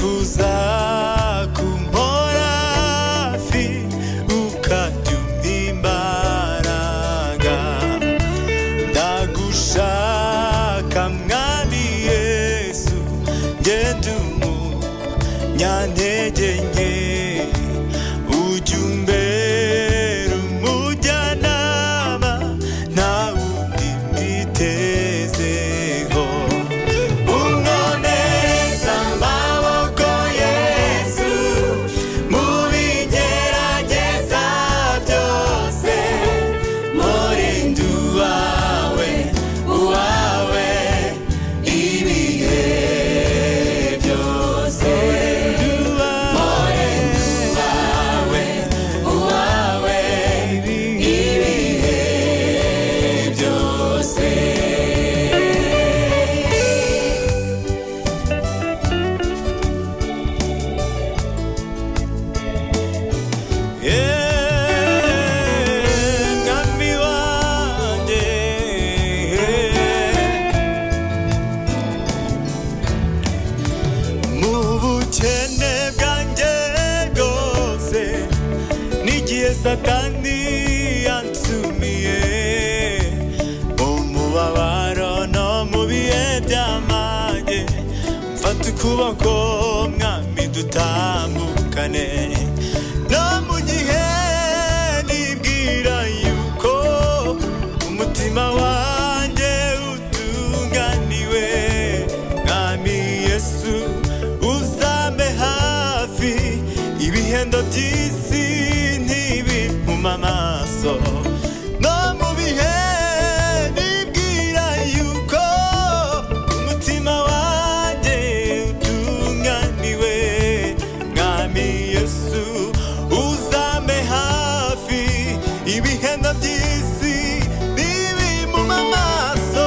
wifuza kumpora hafi ukabyumva imbaraga ndagushaka mwami Yesu ngende umunyantege nke ujya umbera umujyanama nta wundi mbitezeho unkomereza amaboko Yesu mu bigerageza byose murinde uwawe ibihe byose Satani yansumiye umubabaro no mu bihe by'amage mfata ukuboko mwami dutambukane no mu gihe nibwira yuko umutima wanjye utunganiwe mwami Yesu uzambe hafi ibihendo by'isi mamaso no mu bihe nibwira yuko umutima wanjye utunganiwe mwami Yesu uzambe hafi ibihendo by'isi nibi mu mamaso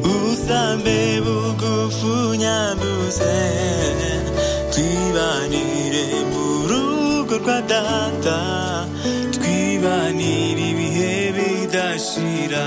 uzambe bugufu nyambuze twibanire mu rugo rwa data twibanire ibihe bidashira